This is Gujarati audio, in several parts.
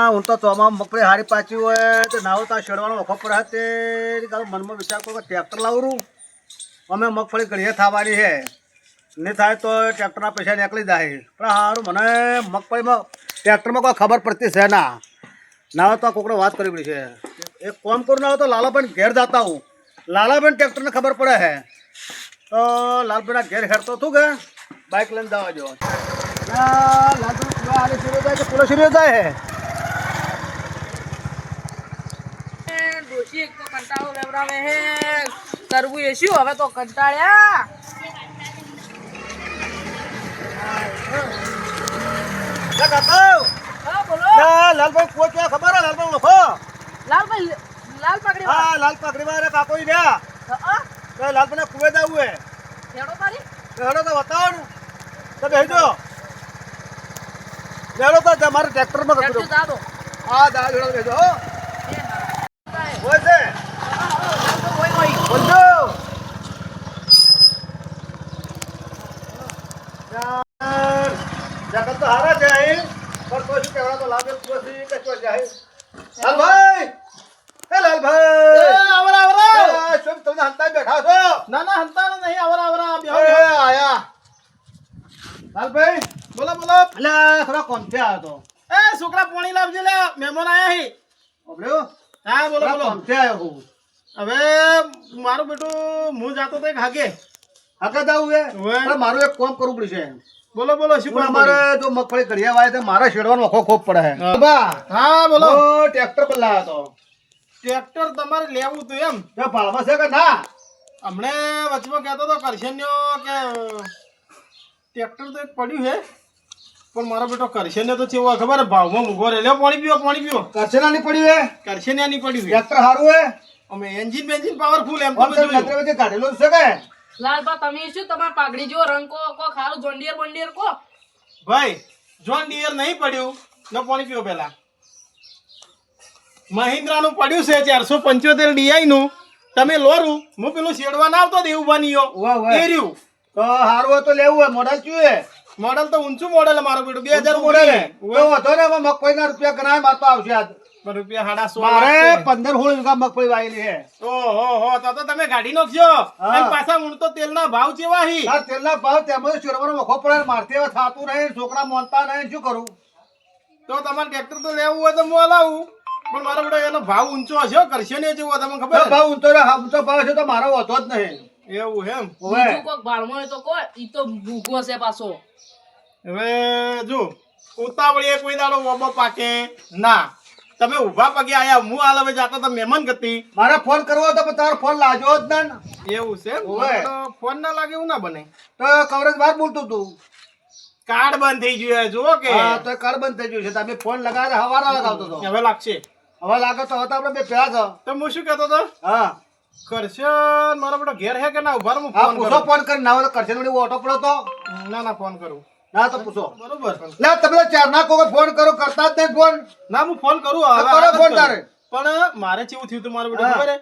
હું તો ચોમાં મગફળી હારી પાછી હોય તો નાવ તો શેડવાનો વખો પડે તે મનમાં વિચાર કરું કે ટ્રેક્ટર લાવરું અમે મગફળી ઘડીએ થવાની છે નહીં થાય તો ટ્રેક્ટરના પૈસા નીકળી જાય પણ સારું મને મગફળીમાં ટ્રેક્ટરમાં કોઈ ખબર પડતી છે ના તો કોકડે વાત કરી પડી છે એક કોમ કરું ના હોય તો લાલાભાઈ ઘેર જતા હું લાલાભાઈ ટ્રેક્ટરને ખબર પડે છે તો લાલભાઈના ઘેર હેરતો હતું કે બાઇક લઈને જવા જો લાલભાઈ શીરો જાય કે પૂરો શીરો જાય ડોશી એક તો કંટાળો લેવડાવે હે કરવું એ શું હવે તો કંટાળ્યા હા બોલો લાલભાઈ કોઈ ક્યાં ખબર હે લાલભાઈ લખો લાલભાઈ લાલ પકડી હા લાલ પકડી વાળા કાકો રહ્યા હા લાલભાઈ ને કુવે જવું હે ખેડો તારી હેડો તો બતાવો ને તો બેસજો હેડો તો મારે ટ્રેક્ટરમાં હેડજો જા દો હા દા હેડો બેસજો હો હોય છે બોલજો જગત તો હારા જાય પણ કોઈ શું કહેવાય તો લાગે પછી કે કોઈ જાય લાલભાઈ હે લાલભાઈ આવરા આવરા શું તમે હંતા બેઠા છો ના ના હંતાનો નહીં આવરા આવરા બેહો એ આયા લાલભાઈ બોલો બોલો એટલે થોડા કોમથી આવ્યો તો એ છોકરા પાણી લાવજે લે મહેમાન આયા હી ઓબળ્યો હા બોલો બોલો કોમથી આવ્યો હું હવે મારું બેટું હું જાતો તો એક હાગે હકે જાવું હે ઓય. પણ મારું એક કામ કરવું પડશે બોલો બોલો શું પણ કામ અમારે પડ્યું? જો મગફળી ઘડિયા વાય તો મારે શેડવાનો વખો ખૂબ પડે છે હા. બા હા બોલો હું ટ્રેક્ટર પર લાવ્યો તો ટ્રેક્ટર તમારે લેવું હતું એમ તે ભાડમાં છે કે ના હમણે વચમાં કહેતો તો કરશન્યો કે ટ્રેક્ટર તો એક પડ્યું છે પણ મારો બેટો કરશન્યો તો ચેવો ખબર હે? ભાવમાં મૂકો રે લ્યો પાણી પીવો કરશેના નહીં પડ્યું હે કરશન્યા નહીં પડ્યું છે ટ્રેક્ટર સારું હે અમે એન્જિન બેન્જિન પાવરફુલ એમ તો આમ તો બધું છત્રી વચ્ચે કાઢેલું જ છે કે લાલબા તમે શું તમાર પાઘડી જેવો રંગ કો ખારું જોંડિયર બોંડિયર કો ભાઈ જોન ડિયર નહીં પડ્યું નો પાણી પીવો પેલા મહિન્દ્રા નું પડ્યું છે 475 ડીઆઈ નું તમે લોરું હું પેલું શેડવા ના આવતો દેવબાનીઓ વાહ, વાહ. એ રહ્યું તો સારું હોય તો લેવું હોય મોડલ શું હે મોડલ તો ઊંચું મોડલ મારો બેટું 2000 મોડલ હે મોડલ તો વધો ને એમાં મગફળીના રૂપિયા ગણાય માર તો આવશે આજ રૂપિયા 16 મારે લાગશે. 15-16 વીઘા મગફળી વાયેલી હે ઓહો તો તમે ગાડી નાખજો હા. અને પાછા ઊંટ તો તેલના ભાવ ચેવા હી તાર તેલના ભાવ તેમાં શેરવાનો વખો પડે મારથી હવે થાતું નહીં છોકરા મોનતા નહીં શું કરું તો તમારે ટ્રેક્ટર તો લેવું હોય તો હું હલાવું પણ મારો બેટો એનો ભાવ ઊંચો હશે હો, કરશે ને જેવો તમને ખબર તો હે? ભાવ ઊંચો ભાવ છે તો મારો વધો જ નહીં એવું એમ ઓવે. બીજું કોક ભાળમાં હોય તો કોઈ ઈ તો ભૂખો છે પાછો હવે જો ઉતાવળીએ કોઈ દાડો વોબો પાકે ના તમે ઊભા પગે આયા હું હાલ હવે જાતો તો મહેમાન ગતિ મારે ફોન કરવો હતો પણ તારો ફોન લાજો જ ના એવું છે એમ? ઓવે. મને તો ફોન ના લાગે એવું ના બને તો કવરેજ બહાર બોલતું તું કાર્ડ બંધ થઈ ગયું છે, જુઓ કે હા તો કાર બંધ થઈ ગયું છે તમે ફોન લગાવ્યા હવારા લગાવતો હતો હવે લાગશે હવે લાગે તો હવે તો આપણે બે ભેળા છો તો હું શું કહેતો હતો હા કરશે મારો બેટો ઘેર હે કે ના ઉભા રહો, હું હા ફોન પૂછો કરું ફોન કરી ના હોય તો કરશે વળી ઓટો પડો તો ના ફોન કરું ના તો પૂછો બરોબર લે તમે તો ચાર ના કોઈ ફોન કરો કરતા જ નહીં ફોન ના હું ફોન કરું તો હવે કરો આગળ ફોન કરું. તારે. પણ મારે કેવું થયું તું મારું બેટું હા. ખબર હે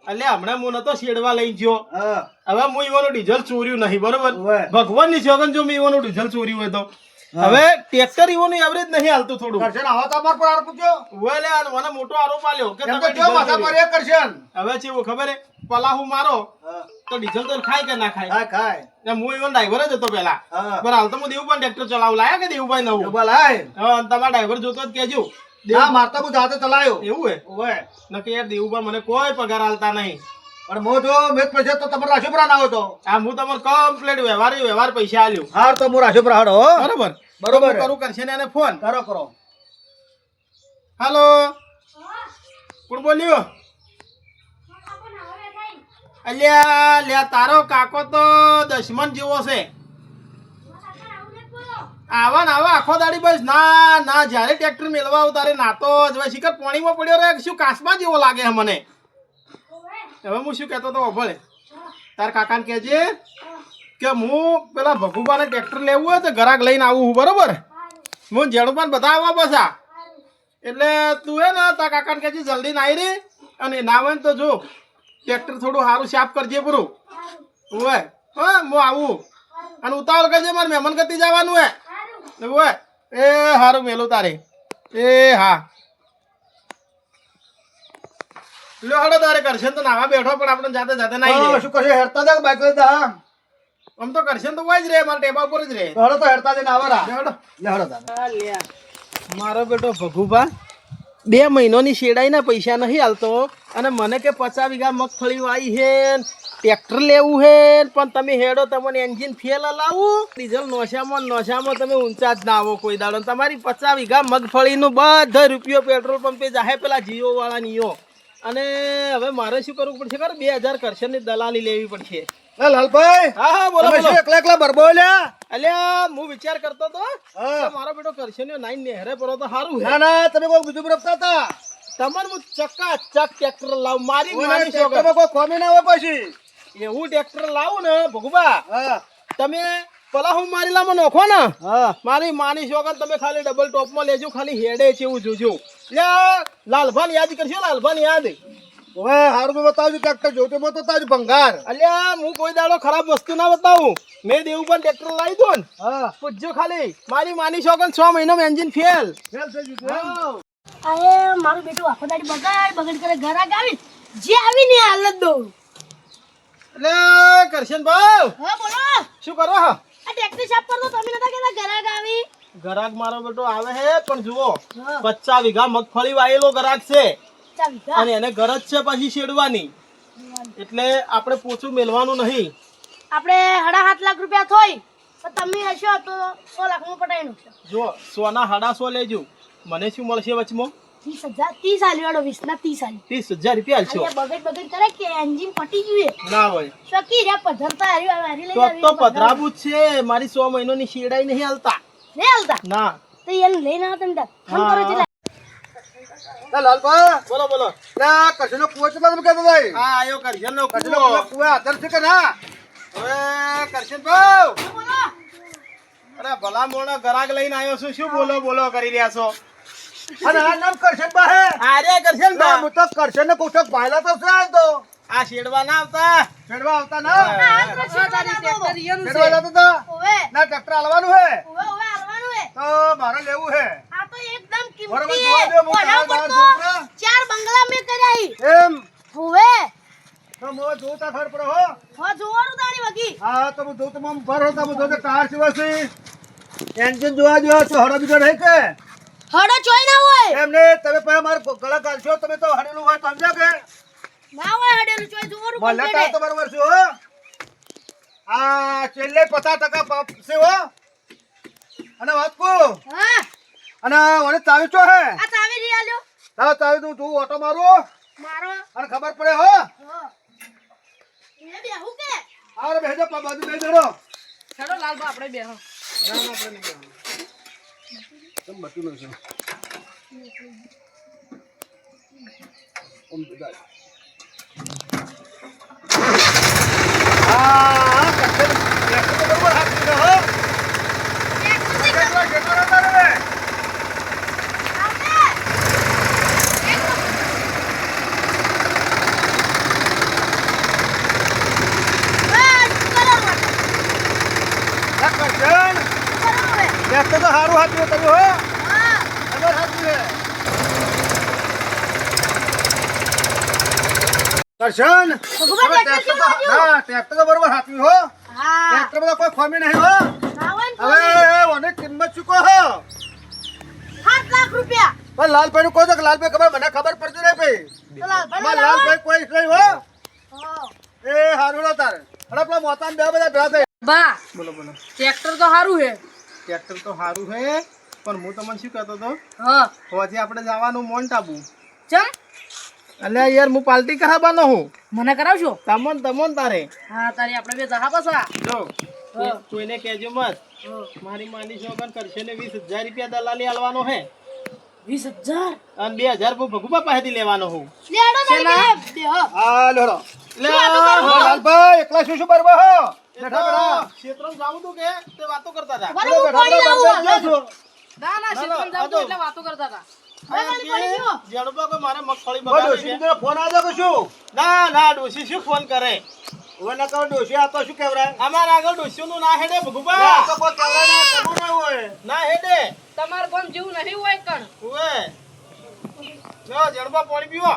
એટલે હમણાં હું નતો શેડવા લઈ ગયો હા હવે હું ઈવાનું ડીઝલ ચોર્યું નહીં બરોબર ઓવે. ભગવાન ની સોગન જો મેં ઈવાનું ડીઝલ ચોર્યું હોય તો હા. હવે ટ્રેક્ટર ઈવાનું એવરેજ નહીં હાલતું થોડું કરશે ને હવે તો અમાર પર આર પૂછો ઓવે લે આ મને મોટો આરોપ આલ્યો કે એમ તમે તો જો ડીઝલ માથા પર ચોર્યું. એક કરશે હવે કેવું ખબર હે પલાહુ મારો હા તો ડીઝલ તો ખાય કે ના ખાય ખાય ખાય ને હું ઈવન ડ્રાઈવર જ હતો પેલા હા પણ હાલ તો હું દેવુભાઈ ટ્રેક્ટર ચલાવું લાયા કે દેવુભાઈ નવું ડબલ હાય હા, તમારા ડ્રાઈવર જોતો જ કેજો ના મારતા હું જાતે ચલાયો એવું હે ઓવે નકે યાર દેવુભાઈ મને કોઈ પગાર આલતા નહીં પણ મો જો મેચ પછી તો તમારે રાશિપુરા ના હતો આ હું તમારે કમ્પ્લીટ વ્યવહાર પૈસા આલ્યું હાર તો હું રાશિપુરા હાડો હો બરોબર બરોબર હું કરું કરશે ને એને ફોન કરો કરો હાલો કોણ બોલ્યું અલ્યા લ્યા તારો કાકો તો દશમન જેવો છે આવા ને આવા આખો દાડી બસ ના જ્યારે ટ્રેક્ટર મેળવા આવું તારે નાતો જ હવે શિખર પાણીમાં પડ્યો રે શું કાચમાં જેવો લાગે છે મને હવે હું શું કહેતો તો ભલે તાર કાકાને કહેજે કે હું પેલા ભગુબાને ટ્રેક્ટર લેવું હોય તો ઘરાક લઈને આવું હું બરોબર હું જેણુબાન બધા આવવા પાછા એટલે તું હે ને તાર કાકાને કહેજે જલ્દી ના આવી રે અને ના હોય ને તો જો ટ્રેક્ટર થોડું સારું સાફ કરજે પૂરું હોય હા હું આવું અને ઉતાવળ કરજે મારે મહેમાન ગતિ જવાનું હે હોય એ સારું મેલું તારે એ હા લ્યો હડો તારે કરશે તો નાવા બેઠો પણ આપણે જાતે જાતે નાઈ હા, જાય શું કરશે હેરતા જાય બાઈક લઈ જા આમ તો કરશે તો હોય જ રે મારા ટેબા ઉપર જ રે હળો તો હેરતા જઈને આવરા લ્યો હડો લે હળો તારે મારો બેટો ભગુભા 2 મહિનાની શેડાઈના પૈસા નહીં હાલતો અને મને કે 50 વીઘા મગફળી વાઈ હે ટ્રેક્ટર લેવું હે પણ તમે હેડો તમને એન્જિન ફેલ હલાવું ડીઝલ નોશામાં તમે ઊંચા જ ના આવો કોઈ દાડો તમારી 50 વીઘા મગફળીનું બધો રૂપિયો પેટ્રોલ પંપે જાહે પેલા જીઓ વાળા નીઓ અને હવે મારે શું કરવું પડશે ખબર 2000 કરશનની દલાલી લેવી પડશે લે લાલભાઈ હા હા બોલો તમે બોલો શું એકલા એકલા બરબો લ્યા અલ્યા હું વિચાર કરતો તો હા. કે મારો બેટો કરશનનો નાઈન નેહરે પરો તો સારું હે ના ના તમે કોઈ બીજું બરફતા હતા તમારે હું ચકાચક ટ્રેક્ટર લાવ મારી ઓલા માની શોખ ટ્રેક્ટરમાં કોઈ ખોમી ના હોય પછી એવું ટ્રેક્ટર લાવું ને ભગુબા હા તમે પેલા હું મારી લામાં નોખો ને હા મારી માની શોખ તમે ખાલી ડબલ ટોપમાં લેજો ખાલી હેડે છે એવું જોજો લે લાલભાન યાદ કરશો લાલભાન યાદ હવે હારું તો બતાવજો ટ્રેક્ટર જોતો મત બતાવજો ભંગાર અલ્યા હું કોઈ દાડો ખરાબ વસ્તુ ના બતાવું મેં દેવું પણ ટ્રેક્ટર લાવી દો ને હા પૂછજો ખાલી મારી માની શોખ 6 મહિનામાં એન્જિન ફેલ ફેલ થઈ ગયું છે. અરે મારું બેટું આખો દાડી બગડ કરે ઘરાક આવી જે આવી ને હાલત દઉં એટલે કરશન ભાઈ હા બોલો શું કરો આ ટ્રેક્ટર સાફ કરતો તમે નતા કેતા ઘરાક આવી ગરાક મારો બેટો આવે હે પણ જુઓ હા. 50 વીઘા મગફળી વાયેલો ગરાક છે ચાલ અને એને ગરજ છે પછી શેડવાની એટલે આપણે પોચું મેલવાનું નહીં આપણે 7.5 લાખ રૂપિયા થોય તો તમે હશો તો 100 લાખમાં પટાઈ નાખશો જો સોના 150 લેજો મને શું મળશે વચમાં 30,000 30 આલ્યો 20 ના 30 આલ્યો 30,000 રૂપિયા આલશો અલ્યા બગડ કરે કે એન્જિન ફટી ગયું ના હોય શકી રે પધરતા હારી લઈ તો આવી તો પધરાબુ જ છે મારી 100 મહિનાની શેડાઈ નહીં હાલતા લે હાલતા ના તો એને લઈને આવો તમે ફોન કરો છે લે લાલભાઈ બોલો બોલો લે કશનો કુવો છે તમે કહેતો ભાઈ હા આયો કરશન નો કશનો કુવો આદર છે કે ના હવે કરશન ભાઈ બોલો અરે ભલા મોણો ગરાક લઈને આવ્યો છું શું બોલો બોલો કરી રહ્યા છો અને આ નામ કરશન બા હે અરે કરશન ના ભાઈ હું તો કરશન ને પૂછો ભાઈલા તો છે આજ તો આ શેડવા ના આવતા છેડવા આવતા ના ટ્રેક્ટર ઈયનું છે. છેડવા જતો તો ઓવે ના ટ્રેક્ટર હાલવાનું હે ઓવે ઓવે હાલવાનું હે તો મારે લેવું હે આ તો એકદમ બરાબર કિંમતી જોવા દે, હું ઓના તારા પર દાળ તો છોકરા. 4 બંગલા મે કરાઈ એમ હોવે તો મો જોતા ખર પડે હો હો જોવાનું તાણી વગી હા તો હું જોતો મમ ભર હોતા હું જોતો કાર સિવાસી એન્જિન જોવા જો તો હડો બીજો નહીં કે હડો ચોઈ ના હોય એમ ને તમે પહેલા મારે ગળા કાઢશો તમે તો હડેલું હોય સમજો કે ના હોય હડેલું ચોઈ જોવાનું મને તા તો બરોબર છે હો આ છેલ્લે 50% પાપ છે હો અને વાત કો હા અને મને ચાવી ચો હે આ ચાવી રી આલ્યો તાવ ચાવી તું ઓટો મારો મારો અને ખબર પડે હો હો એ બેહુ કે આરે બેજો બાજુ બે જણો હેડો લાલબા આપણે બેહો ના ના આપણે નહીં તમ બતું ન છે ઓમ દાદા હા કચ્છે ટ્રેક્ટર તો બરોબર હાથ દીધો હો કેટલા કેટલા તારે રે કરશન ટ્રેક્ટર તો સારું હાથ દીધો તમે હો અગર હાથ દીધે કરશન ભગવાન ટ્રેક્ટર ટ્રેક્ટર તો ના ટ્રેક્ટર તો બરોબર હાથ દીધો હો હા ટ્રેક્ટર માં કોઈ ખોમી નહીં હો ના હોય ને હવે મને કિંમત ચૂકો હો 7 લાખ રૂપિયા પણ લાલભાઈ નું કહો તો કે લાલભાઈ ખબર મને ખબર પડતી નહીં ભાઈ તો લાલભાઈ અમાર લાલભાઈ કોઈ નહીં હો હો એ હારું ના તારે અને પેલા મોતાન બે બધા ભેગા થઈ બા બોલો બોલો ટ્રેક્ટર તો સારું છે. ટ્રેક્ટર તો સારું છે પણ હું તમને શું કહેતો હતો હા હોજે આપણે જવાનું મોન્ટ આબુ ચમ અલ્યા યાર હું પાર્ટી કરાવવાનો હું મને કરાવશો તમન તારે હા તારી આપણે બે જહા પાછા જો કોઈને કહેજો મત મારી માની શોગન કરશે ને 20,000 રૂપિયા દલાલી આલવાનો હે 20,000 અને 2,000 હું ભગુબા પાસેથી લેવાનો હું લેડો ને બેહો હા લેડો લે લાલભાઈ એકલા શું શું બરબો હો બેઠા બેઠા ક્ષેત્રમાં જાવું તું કે તે વાતો કરતા હતા બરાબર હું પાણી લાવું હાલો. ના ના શેતમ જાવ તો એટલે વાતો કરતા હતા. જડબા કોઈ મારે મગફળી ઓ બગાડી ડોશી છે. ને ફોન આવ્યો કે શું ના ના ડોશી શું ફોન કરે હવે ના કહો ડોશી આ તો શું કહેવરાય અમાર આગળ ડોશીનું ના હેડે આ ભગુબા તો કોઈ કહેવરાય ના કરવું ના હોય ના હેડે તમાર ગામ જેવું નહીં હોય કણ ઓવે જો જણબા પાણી પીવો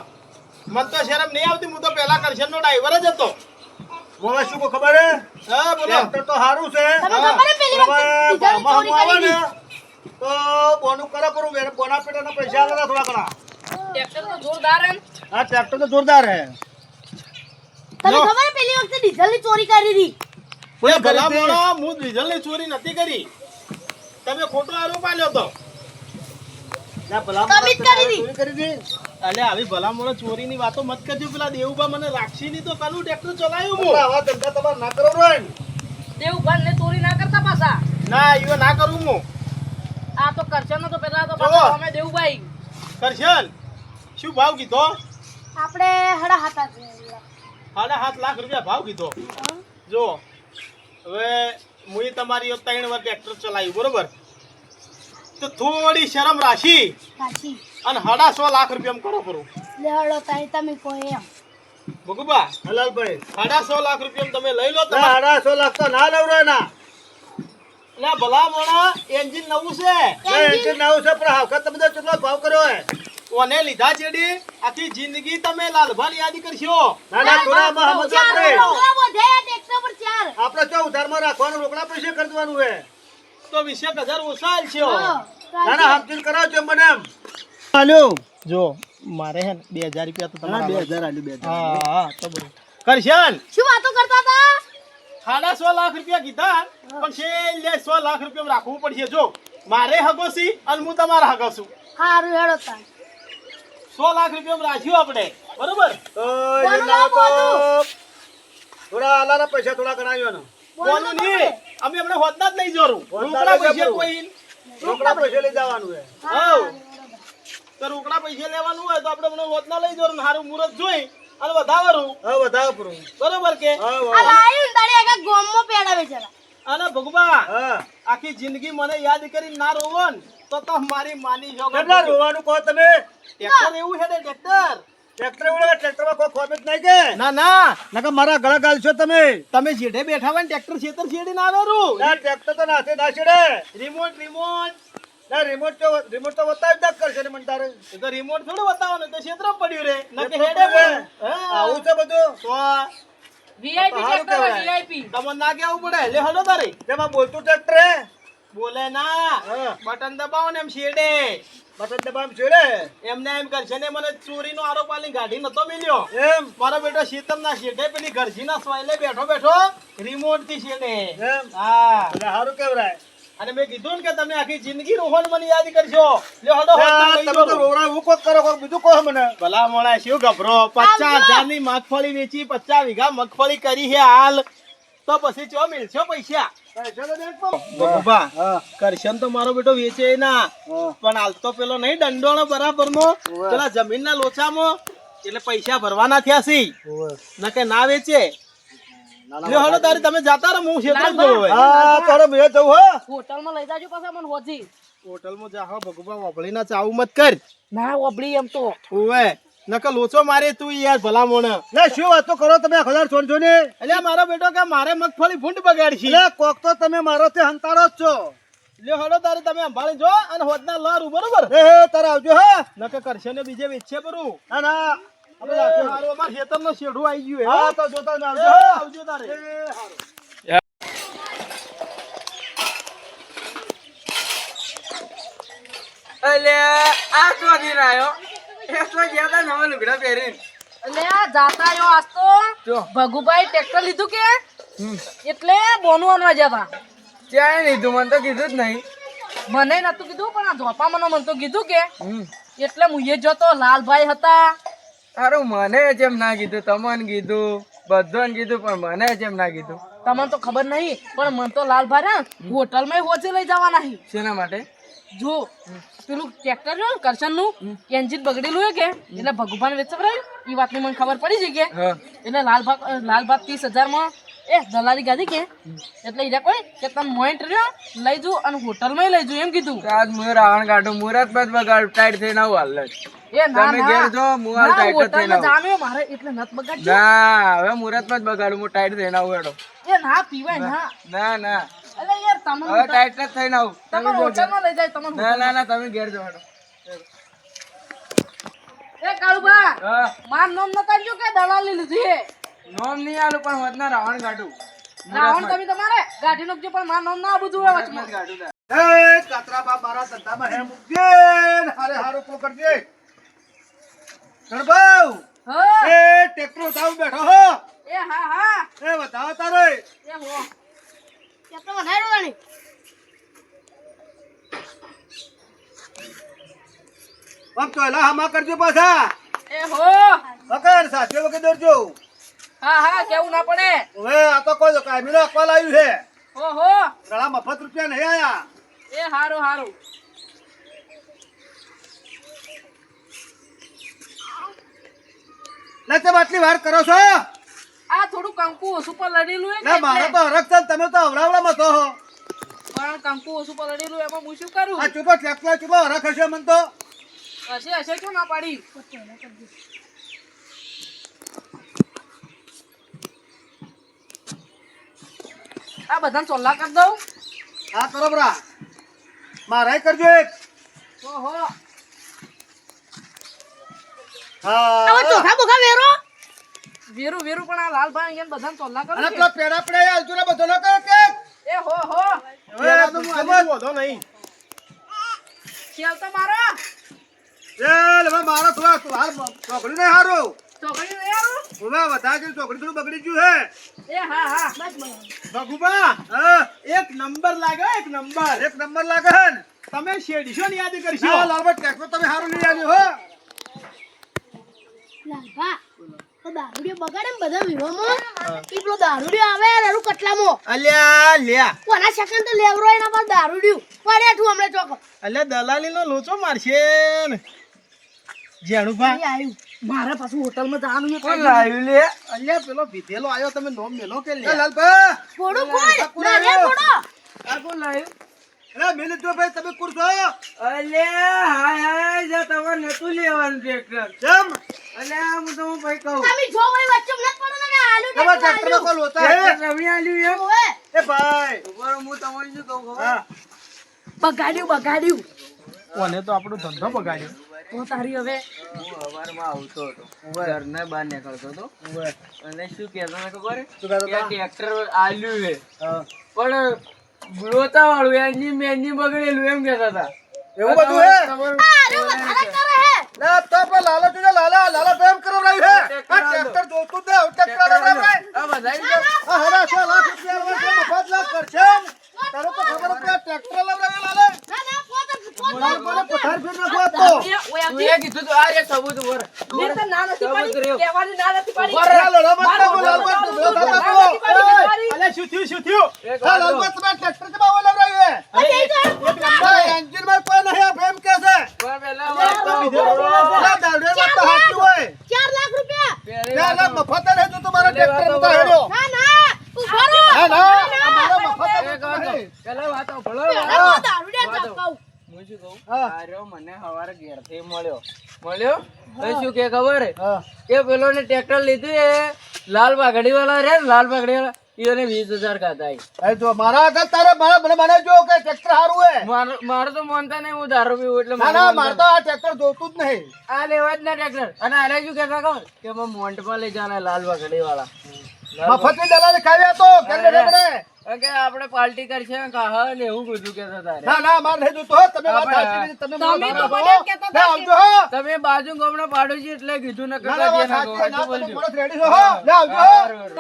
મન તો શરમ નહીં આવતી હું તો પેલા કરશનનો ડ્રાઈવર જ હતો બોલે શું કો ખબર હે હા બોલો ટ્રેક્ટર તો સારું છે તમે ખબર હે પેલી વખત ડીઝલની ચોરી કરી હતી? તો બોનું કરે કરું બોના પેટાના પૈસા આલેલા થોડા ઘણા ટ્રેક્ટર તો જોરદાર હે આ ટ્રેક્ટર તો જોરદાર હે તમે ખબર હે પેલી વખતે ડીઝલની ચોરી કરી હતી? ઓય ભલા મોણા હું ડીઝલની ચોરી નથી કરી તમે ખોટો આરોપ આલ્યો તો ના ભલા તમે જ કરી હતી. ચોરી કરી હતી અલે આવી ભલા મોણા ચોરીની વાતો મત કરજો પેલા દેવુબા મને રાખશી ની તો કાનું ટ્રેક્ટર ચલાવ્યું તો હું આવા ધંધા તમારે ના કરો રોય દેવભાન ને ચોરી ના કરતા પાછા ના ઈવો ના કરું હું આ તો કરશન તો પેલા તો જુઓ. પાછા અમે દેવભાઈ કરશન શું ભાવ કીધો આપણે હડા હતા ₹7.5 લાખ ભાવ કીધો જો હવે મુઈ તમારી 3 વાર ટ્રેક્ટર ચલાવ્યું બરોબર તો થોડી શરમ રાશી સાચી અને ₹1.5 લાખ એમ કરો કરું લે હડો તારી તમે કોઈ એમ ભગુબા હલાલભાઈ ₹1.5 લાખ તમે લઈ લો ના 150 લાખ તો ના લવરો ના ના ભલા મોણા એન્જિન નવું છે એન્જિન નવું છે પણ હાવખત તમે તો કેટલો ભાવ કર્યો હે ઓને લીધા છેડી આખી જિંદગી તમે લાલભાની યાદી કરશો ના ના થોડા હમત ચાર આપણે રોકડા વધે ટ્રેક્ટર પર ચાર આપણે તો ઉધારમાં રાખવાનું રોકડા પૈસે ખર્ચવાનું હે તો 20,000 ઓછા આલશો ના ના હમજીન કરાવ છો મને એમ આલ્યો જો મારે હે ને 2,000 રૂપિયા તો હા તમારે 2000 આલ્યું 2000 હા હા તો બરોબર કરશન શું વાતો કરતા હતા? ₹1.5 લાખ કીધા પણ છેલ્લે 100 લાખ રૂપિયા રાખવું પડશે જો મારે હગોસી અને હું તમારા હગો છું હારું હેડો તાર 100 લાખ રૂપિયા રાખ્યું આપણે બરોબર તો એ ના તો થોડા આલાના પૈસા થોડા ગણાવ્યો ને બોલું નહીં અમે હમણાં હોદના જ નહીં જોરું હોદના રોકડા લઈ પૈસા જવાનું. કોઈ રોકડા પૈસે લઈ જવાનું હે હાઉ તો રોકડા પૈસા લેવાનું હોય તો આપણે મને હોદના લઈ જોરું હારું મુહૂર્ત જોઈ અને વધાવરું હા વધાવ પૂરું બરોબર કે હા આ વાહ. લાયું તારી આગળ ગોમમાં પેડા વેચેલા અને ભગવા હા આખી જિંદગી મને યાદ કરી ના રોવો ને તો મારી માની જો કેટલા રોવાનું કહો તમે ટ્રેક્ટર એવું છે ને ટ્રેક્ટર ટ્રેક્ટર ઉડે ટ્રેક્ટરમાં કોઈ ખોબત નહીં કે ના ના નકર મારા ગળા ગાલશો તમે તમે જેઠે બેઠા હોય ને ટ્રેક્ટર છેતર છેડી ના રોરું ના ટ્રેક્ટર તો નાથે ના છેડે રિમોટ ના રિમોટ તો બતાવી જ કરશે ને મને તારે એ તો રિમોટ થોડું બતાવો ને તો ક્ષેત્ર પડ્યું રે નકે ક્ષેત્ર હેડે પડ્યું રે. હા આવું છે બધું તો વીઆઈપી સારું ટ્રેક્ટર કહેવાય. વીઆઈપી તમને ના કેવું પડે લે હલો તારે તેમાં બોલતું ટ્રેક્ટર હે બોલે ના હા બટન દબાવો ને એમ છેડે બટન દબામ છેડે એમને એમ કરશે ને મને ચોરીનો આરોપ આલી ગાડી નતો મિલ્યો એમ મારો બેટો શીતમ ના શેઠે પેલી ઘરજીના સ્વાઈલે બેઠો બેઠો રિમોટ થી છેડે એમ હા એટલે સારું કેવરાય અને મેં કીધું ને કે તમે આખી જિંદગી રોહન મને યાદ કરશો લે હડો તમે તો રોવડા એવું કોક કરો કોક બીજું કહો મને ભલા મોણા શું ગભરો 50,000 ની મગફળી વેચી 50 વીઘા મગફળી કરી છે હાલ તો પછી ચો મિલશો પૈસા પૈસા તો દેખો બબા હા કરશન તો મારો બેટો વેચે ના હા પણ હાલ તો પેલો નહીં દંડોળો બરાબર નો ઓવે. પેલા જમીનના લોચામાં એટલે પૈસા ભરવાના થયા છે ઓવે. નકે ના વેચે ના, લે હળો તારી તમે જાતા રહો હું ક્ષેત્ર જ જોઉં હવે હા તારે મેં જવું હો હોટલમાં લઈ જાજો પાછા મને હોજી હોટલમાં જા હો ભગવા વભળી ના ચાવું મત કર ના ઓબળી એમ તો ઓવે નકે લોચો મારે તું યાર ભલા મોણ ના શું વાતો કરો તમે ખબર છોડજો ને એટલે મારો બેટો કે મારે મગફળી ફૂંડ બગાડશી એટલે કોક તો તમે મારો થી હંતારો જ છો લે હળો તારે તમે સંભાળી જો અને હોદના લારું બરોબર એ તારે આવજો હા નકે કરશે ને બીજે વેચશે બરું ના ના આપણે રાખો. મારું અમાર ખેતરનો શેઢું આવી ગયું હે હા તો જોતા ના એ, આવજો હા. આવજો તારે એ હારું. અલે આ ચોથી રાયો એટલો જ્યાદા નવા લુગડા પહેરીને એટલે આ જાતા યો આજ તો ભગુભાઈ ટ્રેક્ટર લીધું કે એટલે બોનું અનવા જતા ચાય લીધું મને તો કીધું જ નહીં મને નતું કીધું પણ આ ધોપા મને તો કીધું કે એટલે મુએ જતો લાલભાઈ હતા સારું મને જેમ ના કીધું તમને કીધું બધાને કીધું પણ મને જેમ ના કીધું તમને તો ખબર નહીં પણ મને તો લાલભાઈ ને હોટલમાં હોચે લઈ જવાના નહીં શેના માટે જો પેલું ટ્રેક્ટર જો કરશન નું એન્જિન બગડેલું હે કે એટલે ભગવાન વેચે એ વાતની મને ખબર પડી છે કે હા એટલે લાલભાગ 30,000 માં એ દલાલી ગાધી કે એટલે ઈરા કોઈ કે તને મોઈન્ટ રહ્યો લઈ જુ અને હોટલમાં લઈ જુ એમ કીધું આજ મુહૂર્ત આવણ કાઢું મુહૂર્ત બાદ બગાડ ટાઈટ થઈને આવું હાલ જ એ ના તમે ઘેર જો હું હાલ ના ટાઈટ જ થઈને હોટલમાં આવું. જામ્યો મારે એટલે નત બગાડજો ના હવે મુહૂર્તમાં જ બગાડું હું ટાઈટ થઈને આવું હેડો એ ના પીવાય ના ના ના અલે યાર હવે તમને ટાઈટ જ થઈને આવું તમે તમારે જો ઘેર. હોટલમાં લઈ જાય તમને ના ના ના તમે ઘેર જો હેડો એ કાળુબા હા માર નામ ન કાઢજો કે દલાલી લીધી હે નોમ નહીં આલું પણ વધના રાવણ કાઢું રાવણ તમે તમારે ગાડી નાખજો પણ માર નામ ના આબુ જોવે વચમાં કાઢું તા. એ કાતરાબા મારા ધંધામાં હે મૂકજે ને હારે હારો તો કરજે ગણબાઉ હા એ ટ્રેક્ટર ઉઠાવી બેઠો હો એ હા હા એ વધાવો તારે એ હો ટ્રેક્ટર વધાર્યો તાણી. આમ તો એલા હમા કરજો પાછા એ હો વગર સાથે વગર દોરજો હા હા કેવું ના પડે હવે આ તો કોઈ કાયમીનો અકવાલ આવ્યું છે હો હો ઘણા મફત રૂપિયા નહીં આયા એ હારું હારું લે તમે આટલી વાર કરો છો આ થોડું કંકુ ઓછું પર લડેલું હે લે મારે તો હરખ છે ને તમે તો અવડાવડામાં તો હો પણ કંકુ ઓછું પર લડેલું એમાં હું શું કરું આ ચૂપો ટ્રેક્ટર ચૂપો હરખ હશે મને તો હશે હશે કેમ ના પાડી આ બધાને ચોલ્લા કરી દઉં હા કરો બરા મારાય કરજો એક ઓહો હા હવે ચોખા બોખા વેરો. વીરું વીરું પણ આ લાલભાઈ અહીંયા બધાને ચોલ્લા અને કરું પેલા પેડા પડ્યા હાલજો ને બધો ન કરો કે એ હો હો હવે આ તો સમજ વધો નહીં. ખેલ તો મારો ચાલ હવે મારો થોડા હાલ ચોકડી નહીં હારું ચોકડી નહીં આવું હવે વધારે છે ચોકડી થોડું બગડી ગયું હે એ હા હા ભગુબા હા એક નંબર લાગ્યો એક નંબર. એક નંબર લાગે હે ને તમે શેડશો ને યાદ કરશો. હા લાલભાઈ ટ્રેક્ટર તમે હારું લઈ આવ્યો હો લાલભા, તો દારૂડિયો બગાડે ને બધા વિહોમાં. ઈ પેલો દારૂડિયો આવે એનું કટલામાં. અલ્યા લ્યા કોના સેકન્ડ તો લેવરો એના પર દારૂડિયું. પડે ઠું હમણાં ચોકો. અલ્યા દલાલી નો લોચો મારશે ને જેણુભા. અહીં આયું. મારા પાછું હોટલમાં જવાનું છે કોણ લાવ્યું લે અલ્યા પેલો વિધેલો આવ્યો તમે નોમ મેલો કે એ લ્યા. લાલભાઈ ફોડું ફોડ. આ નારિયેળ ફોડો. આ કોણ લાવ્યું અરે મિનિટ જો ભાઈ તમે કુરશો અલે હાય હાય જા તમારે નતું લેવાનું ટ્રેક્ટર કેમ અલે હું તો હું ભાઈ કહું તમે જો ભાઈ વચ્ચે મત પડો ને આલુ તમારા ટ્રેક્ટર ટ્રેક્ટરમાં કોલ હોતા હે ટ્રેક્ટર રમી આલ્યું એમ ઓએ. એ ભાઈ ઉભા રહો, હું તમને શું કહું ખબર હા બગાડ્યું બગાડ્યું કોને તો આપણો ધંધો બગાડ્યો. તો તારી હવે હું સવારમાં આવતો હતો ઘરના બહાર નીકળતો હતો અને શું કહેતો હતો ખબર શું કહેતો કે હતો? ટ્રેક્ટર આલ્યું છે હા. પણ લોતા વાળું એન્જિન બગડેલું એમ કહેતા હતા એવું બધું હે આરે વધારે કરે હે. લે તો પણ લાલો તુજે લાલા પ્રેમ કરો રહી હે આ ટ્રેક્ટર જોતું દે ટ્રેક્ટર લવરાય આ બધાય આ હરા 6 લાખ રૂપિયા વર્ષે મફત લાખ કરશે તારે તો ખબર છે આ ટ્રેક્ટર લવરાય લાલે ના ના પોત લાલ મને પથાર ફેર નાખો તો તું એ કીધું તું આ રે સબૂત ઉપર ના નથી સબૂત પડી રહ્યો. કહેવાની ના નથી પડી આ લડો મત લાવો લાલબત ઢોકળો થાતા અલ્યા શું થયું શું થયું. એક હા વાત લાલબત તમે ટ્રેક્ટર કે બાવો લવરાય હે એન્જિન માં કોઈ નહીં પ્રેમ કે છે પણ પહેલા વાત તો લા દાડે મત તો હાચું હોય 4 લાખ રૂપિયા. પહેલી લે વાત લા મફત રહે તો તમારા ટ્રેક્ટર માં તો હેડ્યો ના ના ઉભો રહો. ના ના અમારો મફત એક વાત કહું. પહેલા વાત સાંભળો. પેલા તો દારૂડિયા ચાપાવ. હું શું કહું હા. આ રહ્યો મને સવારે ઘેરથી મળ્યો તો શું કે ખબર હે? હા કે પેલો ને ટ્રેક્ટર લીધું એ લાલ પાઘડી વાળા રે ને, લાલ પાઘડી વાળા એને 20,000 ખાતા ઈ. એ જો મારા આગળ તારે મને જો કે ટ્રેક્ટર સારું હે મારું તો માનતા નહીં, હું દારૂ પીવું એટલે ના ના મારે તો આ ટ્રેક્ટર જોતું જ નહીં આ લેવા જ ના ટ્રેક્ટર. અને આને શું કહેતા ખબર કે અમે મોન્ટમાં લઈ જવાના લાલ પાઘડી વાળા મફતની દલાલી ખાવી હતો કેમ ને રેબડે? કે આપણે પાર્ટી કરશે કાહ ને એવું બધું કહેતા તારે. ના ના મારે નહીં જોતું હો તમે વાત સાચી નથી તમે મને તમે તો મારો મને છો. કહેતા લે આવજો હો તમે બાજુ ગામના પાડોશી એટલે કીધું ને ના ના વાત કાકા સાચી ના બોલજો. તમે મોણસ રેડી છો હો લે આવજો હો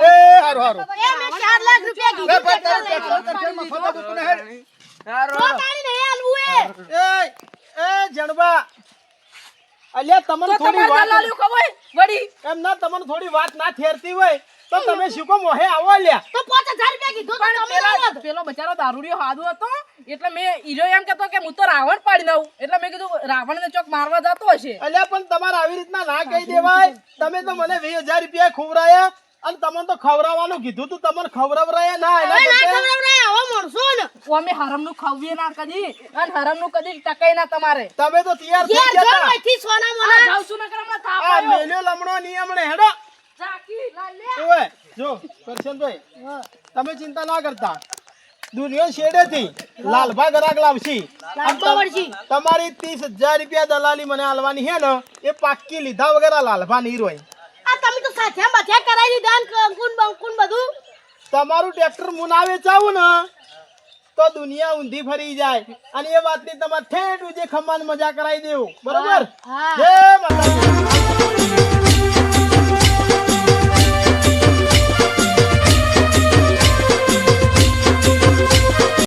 એ હારું હારું એ મેં 4 લાખ રૂપિયા લે કીધું ભાઈ તારે ટ્રેક્ટર ટ્રેક્ટર કરશે મફત જ જોતું નહીં સારું. તો તારી નહીં આલવું એ. એ જણબા અલ્યા તમને થોડી તમારે વાત દલાલીઓ ખબર વળી એમ ના તમને થોડી વાત ના થેરતી હોય તો તમે શું કો મોહે આવો લ્યા. તો 5000 રૂપિયા કીધું તો પણ તમે ના પેલા પેલો બચારો દારૂડિયો હાદો હતો એટલે મેં હીરો એમ કહેતો કે હું તો રાવણ પાડી દઉં એટલે મેં કીધું રાવણને ચોક મારવા જતો હશે અલ્યા પણ તમારે આવી રીતના ના કહી દેવાય. તમે તો મને 20,000 રૂપિયા ખવડાયા અને તમને તો ખવડાવવાનું કીધું તું, તમને ખવડાવરાય ના એના હવે ના કરતા ખવડાવરાય, હવે મળશો ને. અમે હરામનું ખાવીએ ના કદી અને હરામનું કદી ટકાય ના તમારે. તમે તો તૈયાર થઈ ઘેર જો ગયા અહીંથી સોના આ મોના. જાઉં છું નકર હમણાં થાપ આ આવ્યો. મેલ્યો લમણો ની હમણે હેડો. ચાકી લાલ્યા. ઓય જો કરશનભાઈ, તમે ચિંતા ના કરતા, દુનિયા શેડેથી લાલભા ગરાક લાવશી. લાલભા વળશી. તમારી 30,000 રૂપિયા દલાલી મને આલવાની હે ને, એ પાક્કી લીધા વગર આ લાલભા નહીં રોય. આ તમે તો સાથે બધા કરાવી દીધા ને કંકુન બંકુન બધું. તમારું ટ્રેક્ટર મુનાવે ચાવું ને તો દુનિયા ઊંધી ફરી જાય, અને એ વાતની તમારે ઠેઠ ઉજે ખમ્માન મજા કરાવી દેવું, બરોબર? હા. જય માતાજી.